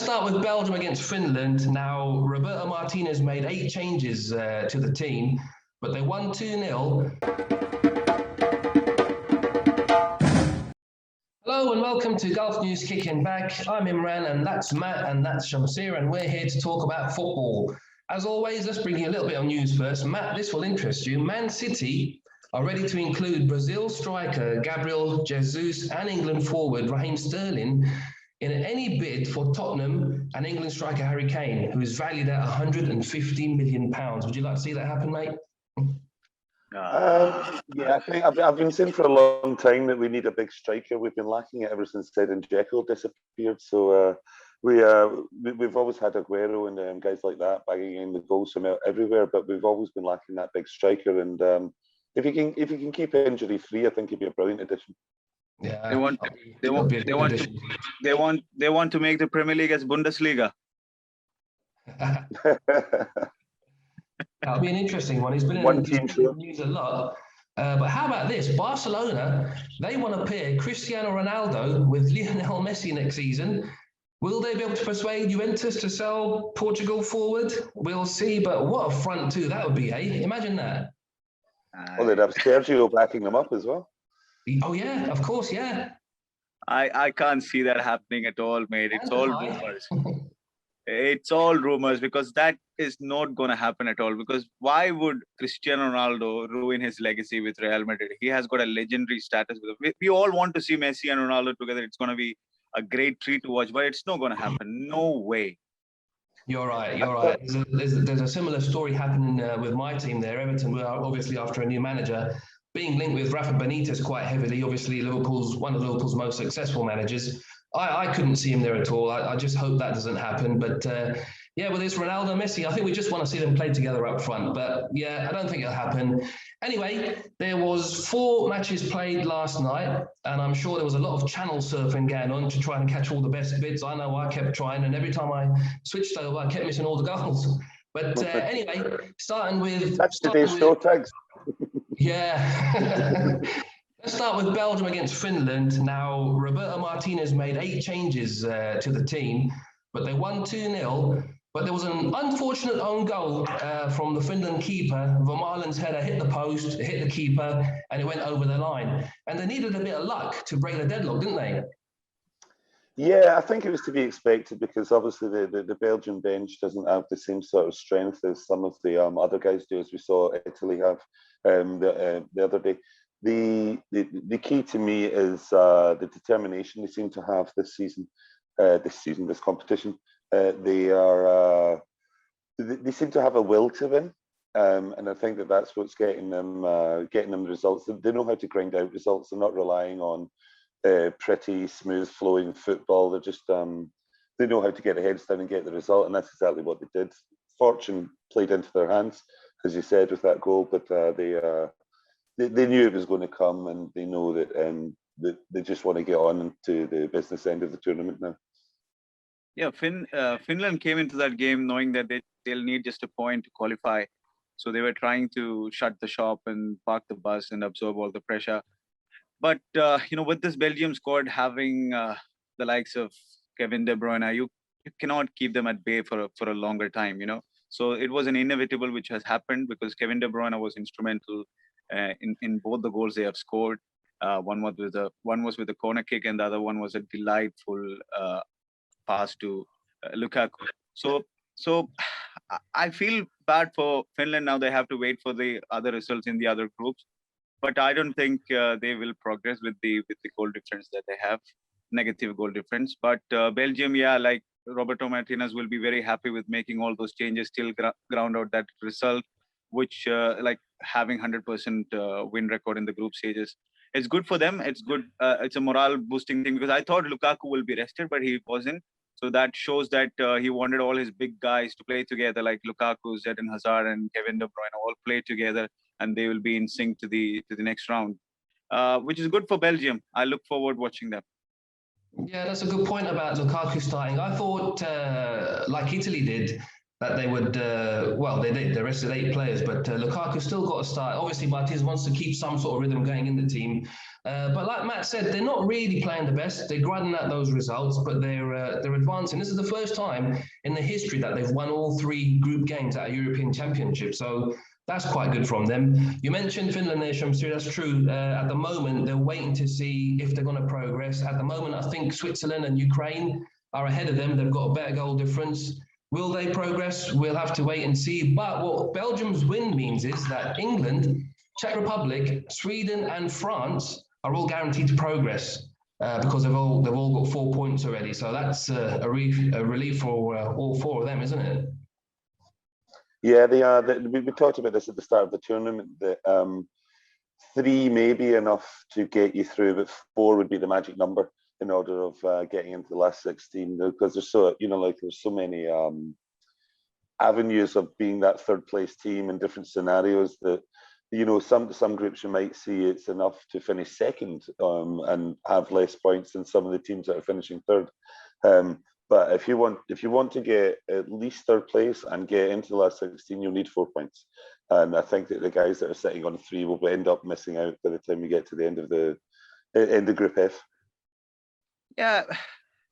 start with Belgium against Finland. Now, Roberto Martinez made 8 changes to the team, but they won 2-0. Hello and welcome to Gulf News Kicking Back. I'm Imran and that's Matt and that's Shamsir and we're here to talk about football. As always, let's bring you a little bit of news first. Matt, this will interest you. Man City are ready to include Brazil striker Gabriel Jesus and England forward Raheem Sterling in any bid for Tottenham and England striker Harry Kane, who is valued at £150 million. Would you like to see that happen, mate? Yeah, I think I've been saying for a long time that we need a big striker. We've been lacking it ever since Ted and Jekyll disappeared. So we've always had Aguero and guys like that bagging in the goals from everywhere, but we've always been lacking that big striker. And if he can keep injury free, I think he'd be a brilliant addition. Yeah, they want to make the Premier League as Bundesliga. That'll be an interesting one. He's been in the news a lot. But how about this? Barcelona, they want to pair Cristiano Ronaldo with Lionel Messi next season. Will they be able to persuade Juventus to sell Portugal forward? We'll see, but what a front two that would be, eh? Imagine that. Well, they'd have Sergio backing them up as well. Oh, yeah, of course, yeah. I can't see that happening at all, mate. It's all rumors. It's all rumors because that is not going to happen at all. Because why would Cristiano Ronaldo ruin his legacy with Real Madrid? He has got a legendary status. We all want to see Messi and Ronaldo together. It's going to be a great treat to watch, but it's not going to happen. No way. You're right. There's a similar story happening with my team there. Everton were obviously after a new manager, being linked with Rafa Benitez quite heavily. Obviously, one of Liverpool's most successful managers. I couldn't see him there at all. I just hope that doesn't happen. But yeah, with this Ronaldo, Messi, I think we just want to see them play together up front. But yeah, I don't think it'll happen. Anyway, there was 4 matches played last night, and I'm sure there was a lot of channel surfing going on to try and catch all the best bits. I know I kept trying, and every time I switched over, I kept missing all the goals. But anyway, starting with... That's today's show tags. Yeah. Let's start with Belgium against Finland. Now, Roberto Martinez made 8 changes to the team, but they won 2-0. But there was an unfortunate own goal from the Finland keeper. Vermaelen's header hit the post, hit the keeper, and it went over the line. And they needed a bit of luck to break the deadlock, didn't they? Yeah, I think it was to be expected because obviously the Belgian bench doesn't have the same sort of strength as some of the other guys do, as we saw Italy have the other day. The key to me is the determination they seem to have this season, this competition. They seem to have a will to win, and I think that's what's getting them the results. They know how to grind out results. They're not relying on pretty smooth flowing football. They're just they know how to get their heads down and get the result, and that's exactly what they did. Fortune played into their hands, as you said, with that goal, but they knew it was going to come, and they know that they just want to get on to the business end of the tournament now. Yeah, Finland came into that game knowing that they'll need just a point to qualify. So they were trying to shut the shop and park the bus and absorb all the pressure. But, with this Belgium squad having the likes of Kevin De Bruyne, you cannot keep them at bay for a longer time, So it was an inevitable which has happened because Kevin De Bruyne was instrumental in both the goals they have scored. One was with a corner kick, and the other one was a delightful pass to Lukaku. So I feel bad for Finland now. They have to wait for the other results in the other groups, but I don't think they will progress with the goal difference that they have, negative goal difference. But Belgium, yeah, like Roberto Martinez will be very happy with making all those changes, still ground out that result, which like having 100% win record in the group stages. It's good for them. It's good. It's a morale boosting thing because I thought Lukaku will be rested, but he wasn't. So that shows that he wanted all his big guys to play together, like Lukaku, Eden Hazard, and Kevin De Bruyne all play together, and they will be in sync to the next round, which is good for Belgium. I look forward watching them. Yeah, that's a good point about Lukaku starting. I thought, like Italy did, that they would, well, they did, the rested 8 players, but Lukaku still got to start. Obviously, Martinez wants to keep some sort of rhythm going in the team. But like Matt said, they're not really playing the best. They're grinding out those results, but they're advancing. This is the first time in the history that they've won all 3 group games at a European Championship. So that's quite good from them. You mentioned Finland there, Shamsir. That's true. At the moment, they're waiting to see if they're going to progress. At the moment, I think Switzerland and Ukraine are ahead of them. They've got a better goal difference. Will they progress? We'll have to wait and see. But what Belgium's win means is that England, Czech Republic, Sweden, and France are all guaranteed to progress because they've all got 4 points already. So that's a relief for all 4 of them, isn't it? Yeah, they are. We talked about this at the start of the tournament. That 3 may be enough to get you through, but 4 would be the magic number in order of getting into the last 16, because there's so, there's so many avenues of being that 3rd place team in different scenarios that, some groups you might see it's enough to finish 2nd and have less points than some of the teams that are finishing 3rd. But if you want to get at least 3rd place and get into the last 16, you'll need 4 points. And I think that the guys that are sitting on 3 will end up missing out by the time we get to the end of Group F. Yeah,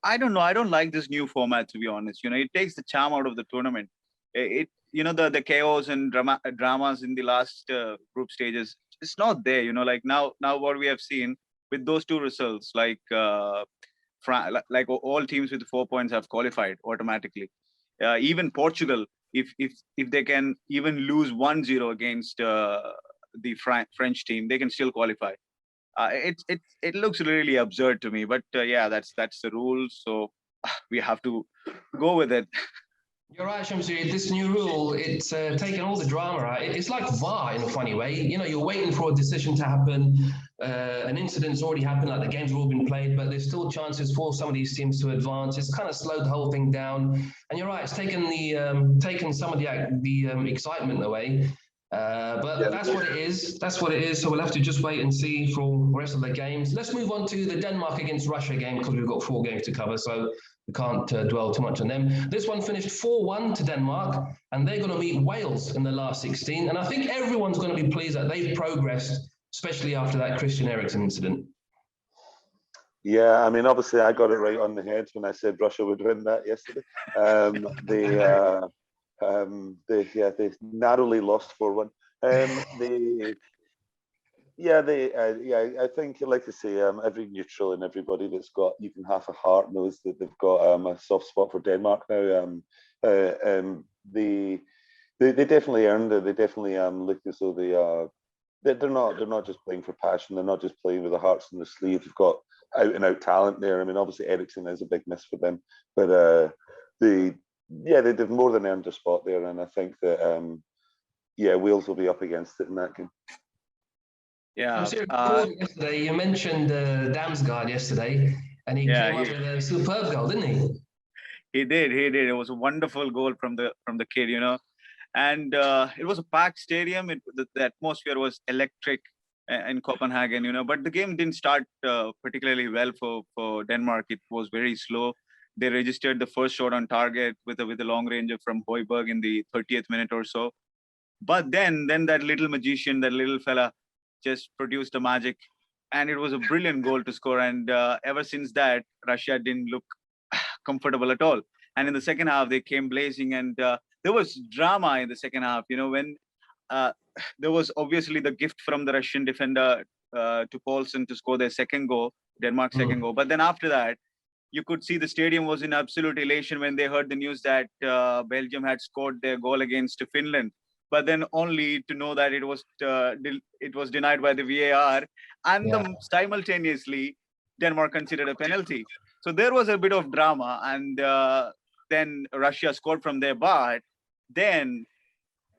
I don't know. I don't like this new format, to be honest. It takes the charm out of the tournament. The chaos and dramas in the last group stages, it's not there. Like now what we have seen with those 2 results, like all teams with 4 points have qualified automatically. Even Portugal, if they can even lose 1-0 against the French team, they can still qualify. It looks really absurd to me, but yeah, that's the rule, so we have to go with it. You're right, Shamsi. This new rule, it's taken all the drama out. It's like VAR in a funny way. You're waiting for a decision to happen. An incident's already happened, like the games have all been played, but there's still chances for some of these teams to advance. It's kind of slowed the whole thing down. And you're right, it's taken some of the excitement away. But that's what it is. That's what it is. So we'll have to just wait and see for the rest of the games. Let's move on to the Denmark against Russia game because we've got 4 games to cover. So we can't dwell too much on them. This one finished 4-1 to Denmark, and they're going to meet Wales in the last 16. And I think everyone's going to be pleased that they've progressed, especially after that Christian Eriksen incident. Yeah, I mean, obviously I got it right on the head when I said Russia would win that yesterday. They narrowly lost 4-1. I think, like I say, every neutral and everybody that's got even half a heart knows that they've got a soft spot for Denmark now. They definitely earned it. They definitely look as though they're not just playing for passion. They're not just playing with their hearts on the sleeve. They've got out and out talent there. I mean, obviously Eriksen is a big miss for them, but they've more than earned a spot there, and I think that Wales will be up against it in that game. Yeah. Yesterday, you mentioned Damsgaard yesterday, and he came up with a superb goal, didn't he? He did. It was a wonderful goal from the kid, and it was a packed stadium. The atmosphere was electric in Copenhagen, but the game didn't start particularly well for Denmark. It was very slow. They registered the first shot on target with a long ranger from Højbjerg in the 30th minute or so. But then that little magician, that little fella, just produced the magic, and it was a brilliant goal to score. And ever since that, Russia didn't look comfortable at all. And in the second half, they came blazing, and there was drama in the second half. When there was obviously the gift from the Russian defender to Poulsen to score their second goal, Denmark's second goal. But then after that, you could see the stadium was in absolute elation when they heard the news that Belgium had scored their goal against Finland. But then only to know that it was denied by the VAR, and simultaneously Denmark considered a penalty. So there was a bit of drama, and then Russia scored from there. But then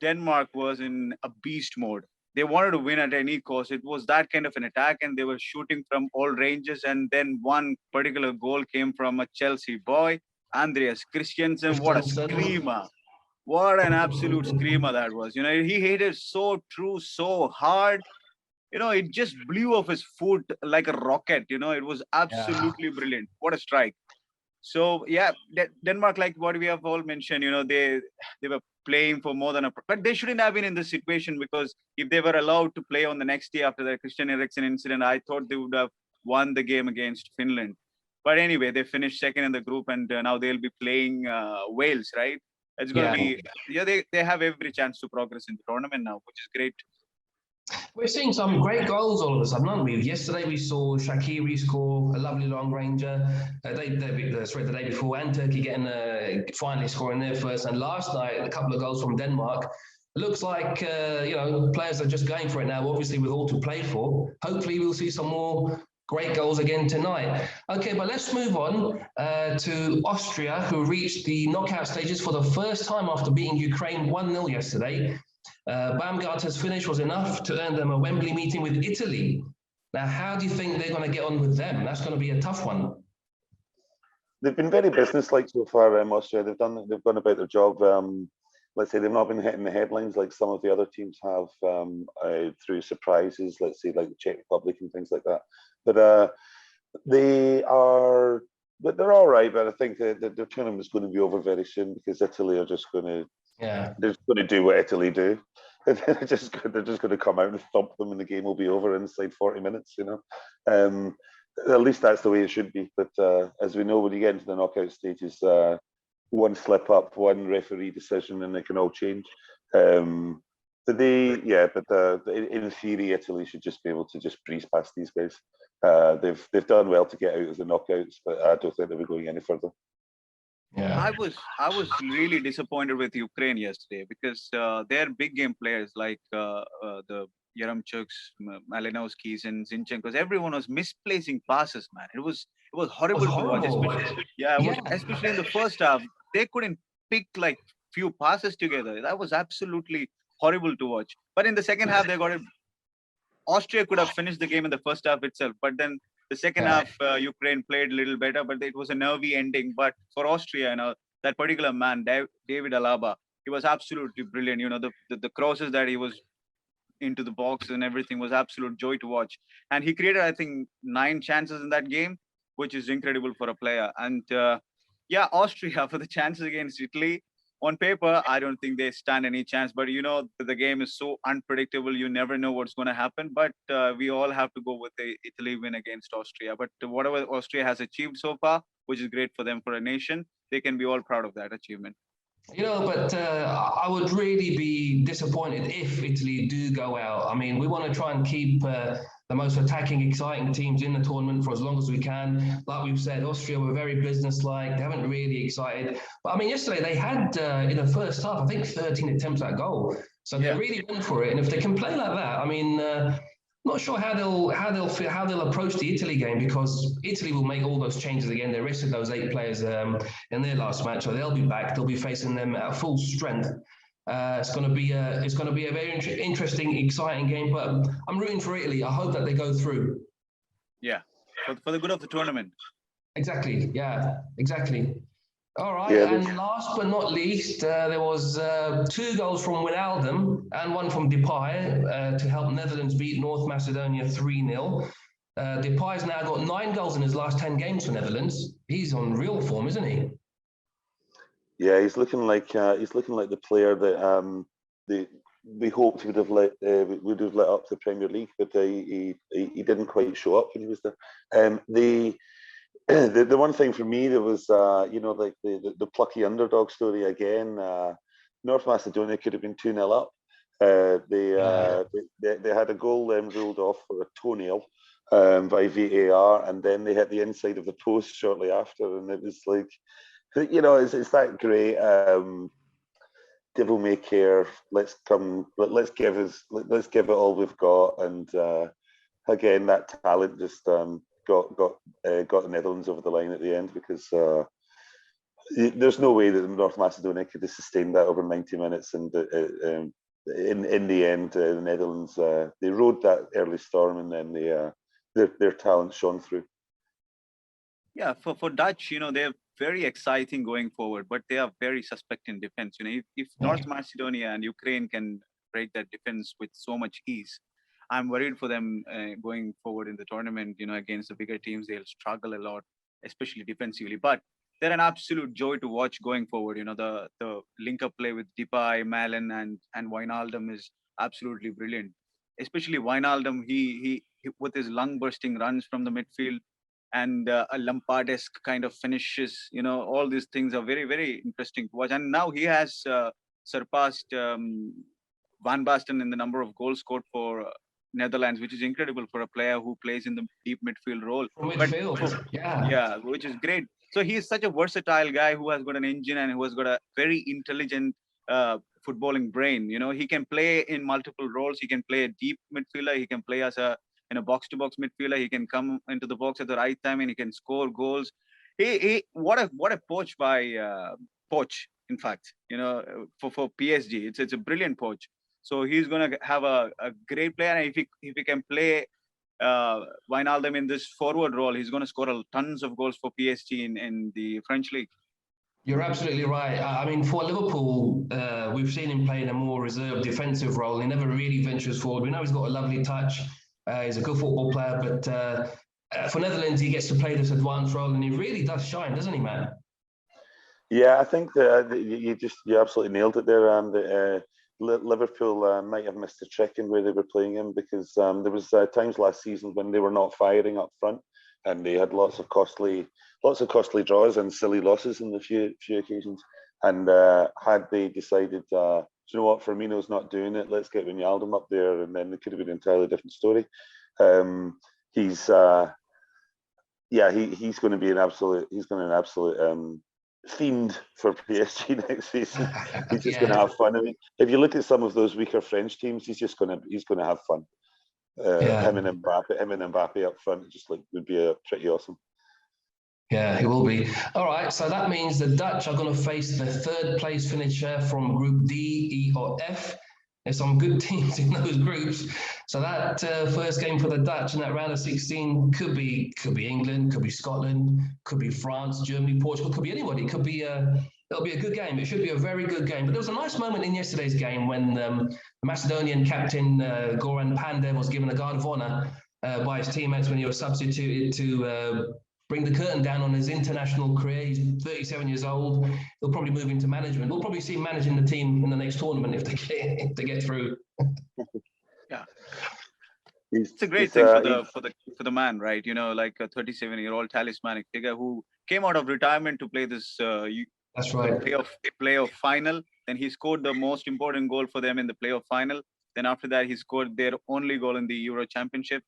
Denmark was in a beast mode. They wanted to win at any cost. It was that kind of an attack, and they were shooting from all ranges. And then one particular goal came from a Chelsea boy, Andreas Christensen. What a screamer! What an absolute screamer that was. He hit it so true, so hard. It just blew off his foot like a rocket. It was absolutely brilliant. What a strike. So yeah, Denmark, like what we have all mentioned, they were playing for more than but they shouldn't have been in this situation, because if they were allowed to play on the next day after the Christian Eriksen incident, I thought they would have won the game against Finland. But anyway, they finished second in the group, and now they'll be playing Wales, right? It's going to be, they have every chance to progress in the tournament now, which is great. We're seeing some great goals all of a sudden, aren't we? Yesterday we saw Shaqiri score a lovely long ranger. The day before, and Turkey getting finally scoring their first. And last night, a couple of goals from Denmark. It looks like players are just going for it now. Obviously, with all to play for. Hopefully, we'll see some more great goals again tonight. Okay, but let's move on to Austria, who reached the knockout stages for the first time after beating Ukraine 1-0 yesterday. Baumgartner's finish was enough to earn them a Wembley meeting with Italy. Now, how do you think they're going to get on with them? That's going to be a tough one. They've been very businesslike so far, Austria. They've gone about their job. Let's say they've not been hitting the headlines like some of the other teams have through surprises. Let's say like the Czech Republic and things like that. But they're all right. But I think that their tournament is going to be over very soon, because Italy are just going to. Yeah, they're just going to do what Italy do. They're just going to come out and thump them, and the game will be over inside 40 minutes. At least that's the way it should be. But as we know, when you get into the knockout stages, one slip up, one referee decision, and it can all change. In theory, Italy should just be able to just breeze past these guys. They've done well to get out of the knockouts, but I don't think they'll be going any further. Yeah. I was really disappointed with Ukraine yesterday, because they're big game players like the Yaremchuks, Malinovskis, and Zinchenko's. Everyone was misplacing passes, man. It was horrible to watch. Especially in the first half, they couldn't pick like few passes together. That was absolutely horrible to watch. But in the second half, they got it. Austria could have finished the game in the first half itself, but then the second half, Ukraine played a little better, but it was a nervy ending. But for Austria, that particular man, David Alaba, he was absolutely brilliant. The crosses that he was into the box and everything was absolute joy to watch. And he created, I think, 9 chances in that game, which is incredible for a player. And Austria, for the chances against Italy, on paper, I don't think they stand any chance. But the game is so unpredictable. You never know what's going to happen. But we all have to go with the Italy win against Austria. But whatever Austria has achieved so far, which is great for them for a nation, they can be all proud of that achievement. But I would really be disappointed if Italy do go out. I mean, we want to try and keep the most attacking, exciting teams in the tournament for as long as we can. Like we've said, Austria were very businesslike. They haven't really excited. But I mean, yesterday they had, in the first half, I think 13 attempts at goal. So they really went for it. And if they can play like that, I mean, not sure how they'll approach the Italy game, because Italy will make all those changes again. They rested those 8 players in their last match, so they'll be back. They'll be facing them at full strength. It's going to be a very interesting, exciting game. But I'm rooting for Italy. I hope that they go through. Yeah, for the good of the tournament. Exactly. Yeah. Exactly. All right, and last but not least, there was 2 goals from Wijnaldum and 1 from Depay to help Netherlands beat North Macedonia 3-0. Depay's now got 9 goals in his last 10 games for Netherlands. He's on real form, isn't he? Yeah, he's looking like the player that we hoped he would have let up the Premier League, but he didn't quite show up when he was there. The one thing for me that was, like the plucky underdog story again. North Macedonia could have been 2-0 up. They had a goal ruled off for a toenail by VAR, and then they hit the inside of the post shortly after, and it was like, it's that great. Devil may care. Let's give it all we've got, and again, that talent just got the Netherlands over the line at the end, because there's no way that North Macedonia could have sustained that over 90 minutes. And in the end, the Netherlands they rode that early storm, and then their talent shone through. Yeah, for Dutch, they're very exciting going forward, but they are very suspect in defense. If North Macedonia and Ukraine can break that defense with so much ease, I'm worried for them going forward in the tournament. Against the bigger teams, they'll struggle a lot, especially defensively. But they're an absolute joy to watch going forward. You know, the link up play with Depay, Malen, and Wijnaldum is absolutely brilliant. Especially Wijnaldum, he with his lung bursting runs from the midfield and a Lampardesque kind of finishes. You know, all these things are very, very interesting to watch. And now he has surpassed Van Basten in the number of goals scored for Netherlands, which is incredible for a player who plays in the deep midfield role. Midfield, yeah. Yeah, which is great. So he is such a versatile guy who has got an engine and who has got a very intelligent footballing brain. You know, he can play in multiple roles. He can play a deep midfielder. He can play as a box-to-box midfielder. He can come into the box at the right time and he can score goals. What a poach by poach. In fact, you know, for PSG, it's a brilliant poach. So he's gonna have a great player, and if he can play Wijnaldum in this forward role, he's going to score tons of goals for PSG in the French league. You're absolutely right. I mean, for Liverpool, we've seen him play in a more reserved defensive role. He never really ventures forward. We know he's got a lovely touch. He's a good football player, but for Netherlands, he gets to play this advanced role, and he really does shine, doesn't he, man? Yeah, I think that you absolutely nailed it there. Liverpool might have missed a trick in where they were playing him, because there was times last season when they were not firing up front, and they had lots of costly draws and silly losses in the few occasions. And had they decided, do you know what, Firmino's not doing it, let's get Wijnaldum up there, and then it could have been an entirely different story. He's going to be an absolute fiend for PSG next season. He's just going to have fun. I mean, if you look at some of those weaker French teams, he's going to have fun. Him and Mbappe up front would be pretty awesome. Yeah, he will be. All right, so that means the Dutch are going to face the third place finisher from Group D, E, or F. There's some good teams in those groups. So that first game for the Dutch in that round of 16 could be England, could be Scotland, could be France, Germany, Portugal, could be anybody. It'll be a good game. It should be a very good game. But there was a nice moment in yesterday's game when the Macedonian captain Goran Pandev was given a guard of honor by his teammates when he was substituted to bring the curtain down on his international career. He's 37 years old. He'll probably move into management. We'll probably see him managing the team in the next tournament if they get through. Yeah, it's a great thing for the man, right? You know, like a 37-year-old talismanic figure who came out of retirement to play this. That's right. Playoff final. Then he scored the most important goal for them in the playoff final. Then after that, he scored their only goal in the Euro Championship.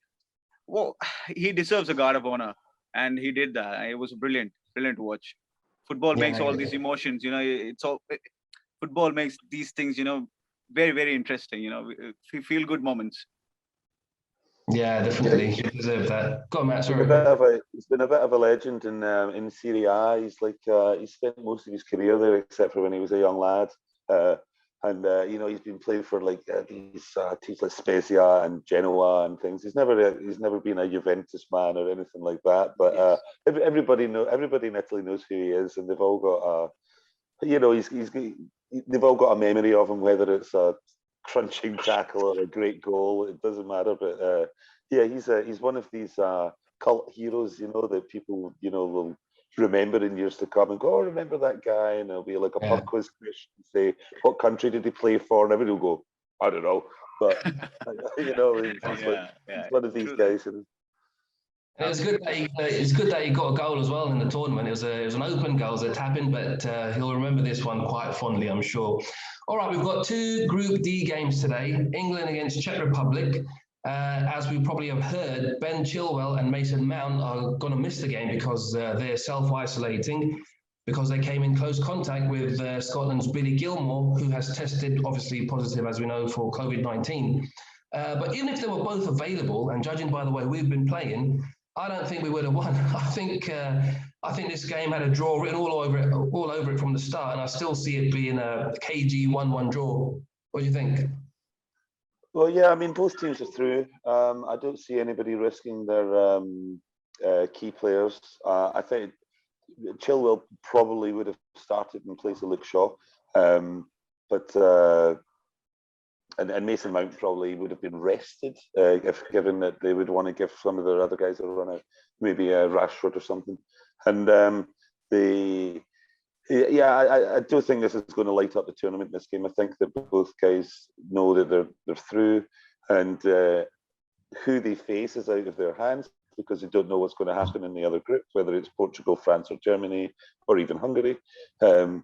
Well, he deserves a guard of honor. And he did that. It was brilliant to watch. Football makes all these emotions, you know, football makes these things, you know, very, very interesting, you know, feel good moments. Yeah, definitely. You deserve that. Go on, Matt, sorry. He's been a bit of a legend in Serie A. He's he spent most of his career there, except for when he was a young lad. And you know, he's been playing for these teams like Spezia and Genoa and things. He's never been a Juventus man or anything like that. But everybody in Italy knows who he is, and they've all got they've all got a memory of him, whether it's a crunching tackle or a great goal. It doesn't matter. But he's one of these cult heroes, you know, that people will remember in years to come and go, oh, remember that guy? And it'll be like a pub quiz question, say, what country did he play for? And everybody will go, I don't know. But, you know, he's one of these guys. It was good that he got a goal as well in the tournament. It was an open goal, it was a tap-in, but he'll remember this one quite fondly, I'm sure. All right, we've got two Group D games today. England against Czech Republic. As we probably have heard, Ben Chilwell and Mason Mount are going to miss the game because they're self-isolating, because they came in close contact with Scotland's Billy Gilmore, who has tested obviously positive, as we know, for COVID-19. But even if they were both available, and judging by the way we've been playing, I don't think we would have won. I think this game had a draw written all over it from the start, and I still see it being a KG 1-1 draw. What do you think? Well, yeah, I mean, both teams are through. I don't see anybody risking their key players. I think Chilwell probably would have started in place of Luke Shaw, but Mason Mount probably would have been rested if given that they would want to give some of their other guys a run out, maybe Rashford or something. And I do think this is going to light up the tournament. This game, I think that both guys know that they're through, and who they face is out of their hands because they don't know what's going to happen in the other group, whether it's Portugal, France, or Germany, or even Hungary, and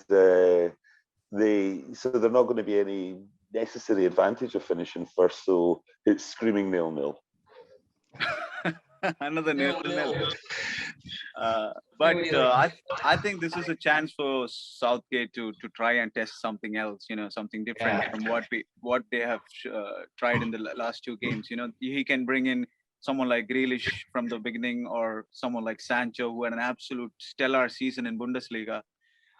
they're not going to be any necessary advantage of finishing first. So it's screaming 0-0. Another 0-0. But I think this is a chance for Southgate to try and test something else, something different from what they have tried in the last two games. He can bring in someone like Grealish from the beginning, or someone like Sancho, who had an absolute stellar season in Bundesliga.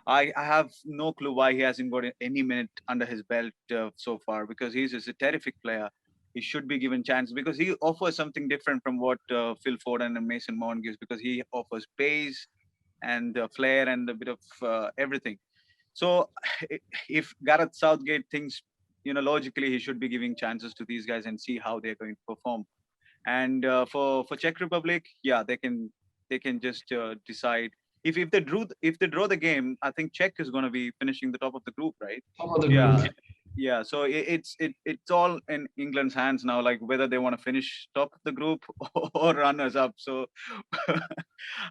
I have no clue why he hasn't got any minute under his belt so far, because he's a terrific player. He should be given chance because he offers something different from what Phil Foden and Mason Mount gives, because he offers pace and flair and a bit of everything. So if Gareth Southgate thinks, logically, he should be giving chances to these guys and see how they're going to perform. And for Czech Republic, they can just decide. If they draw the game, I think Czech is going to be finishing the top of the group, right? Top of the group. Yeah, so it's all in England's hands now, like whether they want to finish top of the group or runners up. So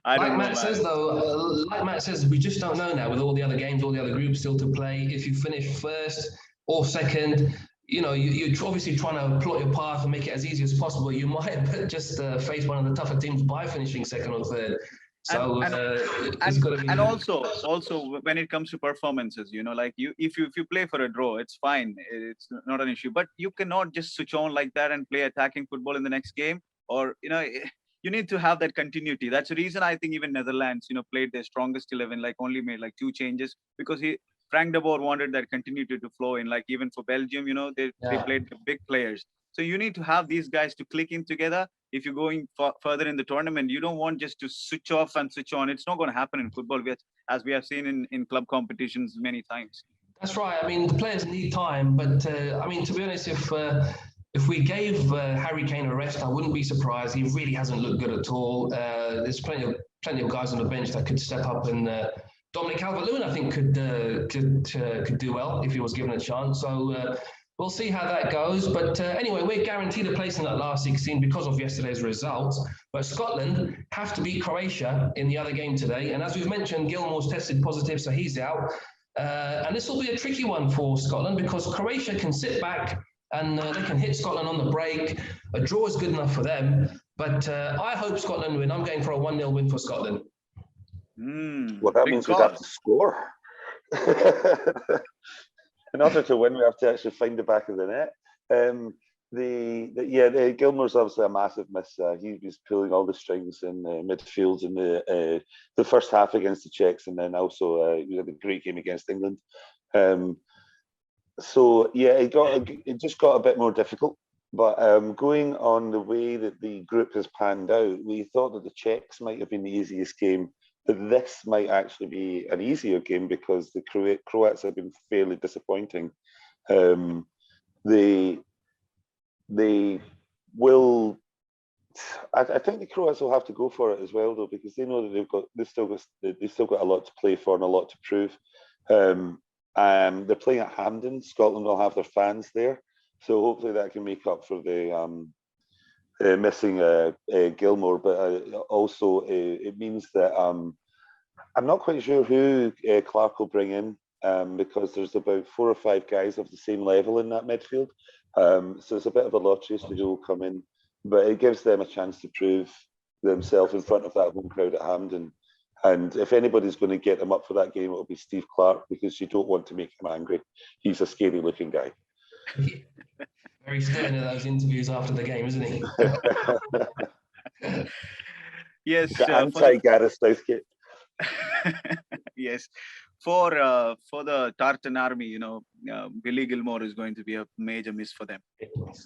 I don't know. Like Matt says, we just don't know now with all the other games, all the other groups still to play. If you finish first or second, you're obviously trying to plot your path and make it as easy as possible. You might just face one of the tougher teams by finishing second or third. So and also when it comes to performances, like if you play for a draw, it's fine, it's not an issue. But you cannot just switch on like that and play attacking football in the next game, or you need to have that continuity. That's the reason I think even Netherlands, played their strongest 11, like only made like 2 changes, because Frank de Boer wanted that continuity to flow in. Like even for Belgium, they played the big players. So you need to have these guys to click in together. If you're going further in the tournament, you don't want just to switch off and switch on. It's not going to happen in football, as we have seen in club competitions many times. That's right. I mean, the players need time, but to be honest, if we gave Harry Kane a rest, I wouldn't be surprised. He really hasn't looked good at all. There's plenty of guys on the bench that could step up, and Dominic Calvert-Lewin, I think, could do well if he was given a chance. So. We'll see how that goes. But anyway, we're guaranteed a place in that last 16 because of yesterday's results. But Scotland have to beat Croatia in the other game today. And as we've mentioned, Gilmour's tested positive, so he's out. And this will be a tricky one for Scotland because Croatia can sit back and they can hit Scotland on the break. A draw is good enough for them. But I hope Scotland win. I'm going for a 1-0 win for Scotland. Well, that means we'd have to score. In order to win, we have to actually find the back of the net. Gilmour's obviously a massive miss. He was pulling all the strings in the midfield in the first half against the Czechs, and then also he had a great game against England. It just got a bit more difficult. But going on the way that the group has panned out, we thought that the Czechs might have been the easiest game. But this might actually be an easier game because the Croats have been fairly disappointing. They will. I think the Croats will have to go for it as well, though, because they know that they've still got a lot to play for and a lot to prove. They're playing at Hampden. Scotland will have their fans there, so hopefully that can make up for the missing Gilmour, but also it means that I'm not quite sure who Clark will bring in because there's about 4 or 5 guys of the same level in that midfield. So it's a bit of a lottery as to who will come in, but it gives them a chance to prove themselves in front of that home crowd at Hampden. And if anybody's going to get them up for that game, it'll be Steve Clark, because you don't want to make him angry. He's a scary looking guy. Very stern in those interviews after the game, isn't he? Yes. The anti-Gareth Southgate. Yes. For the Tartan Army, Billy Gilmour is going to be a major miss for them.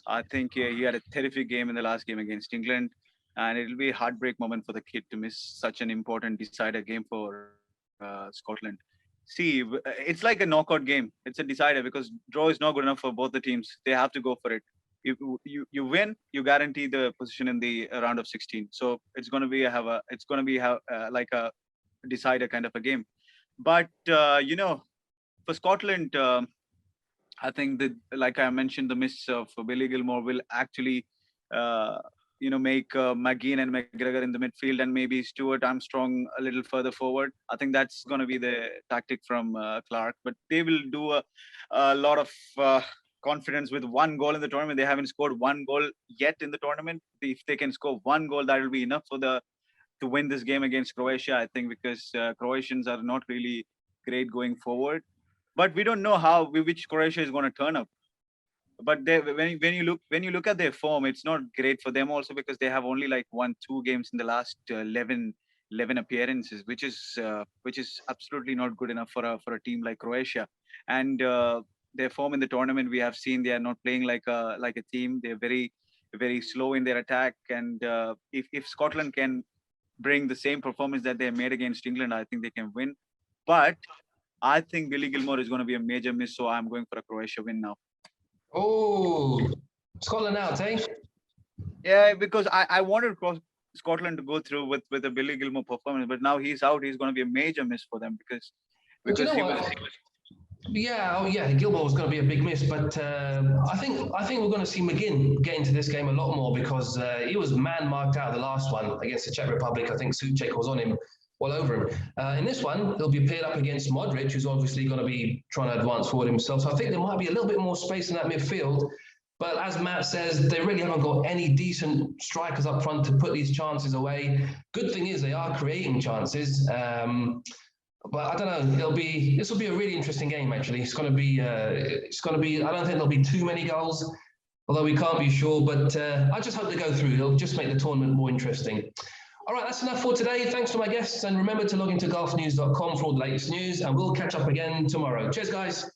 I think he had a terrific game in the last game against England, and it'll be a heartbreak moment for the kid to miss such an important decider game for Scotland. See, it's like a knockout game. It's a decider because draw is not good enough for both the teams. They have to go for it. You win, you guarantee the position in the round of 16. So it's going to be like a decider kind of a game. But for Scotland, I think that, like I mentioned, the miss of Billy Gilmore will actually, make McGinn and McGregor in the midfield, and maybe Stuart Armstrong a little further forward. I think that's going to be the tactic from Clark. But they will do a lot of confidence with one goal in the tournament. They haven't scored one goal yet in the tournament. If they can score one goal, that will be enough to win this game against Croatia, I think, because Croatians are not really great going forward. But we don't know which Croatia is going to turn up. But when you look at their form, it's not great for them also, because they have only like won 2 games in the last 11 appearances, which is absolutely not good enough for a team like Croatia. And their form in the tournament, we have seen they are not playing like a team. They're very, very slow in their attack. And if Scotland can bring the same performance that they made against England, I think they can win. But I think Billy Gilmore is going to be a major miss, so I'm going for a Croatia win now. Oh, Scotland out, eh? Yeah, because I wanted Scotland to go through with a Billy Gilmore performance, but now he's out. He's going to be a major miss for them because he was. Yeah, Gilmore was going to be a big miss, but I think we're going to see McGinn get into this game a lot more, because he was man-marked out of the last one against the Czech Republic. I think Souček was on him, all over him. In this one, he'll be paired up against Modric, who's obviously going to be trying to advance forward himself. So I think there might be a little bit more space in that midfield. But as Matt says, they really haven't got any decent strikers up front to put these chances away. Good thing is they are creating chances. But I don't know. This will be a really interesting game. Actually, it's going to be. I don't think there'll be too many goals, although we can't be sure. But I just hope they go through. It'll just make the tournament more interesting. All right, that's enough for today. Thanks to my guests, and remember to log into golfnews.com for all the latest news. And we'll catch up again tomorrow. Cheers, guys.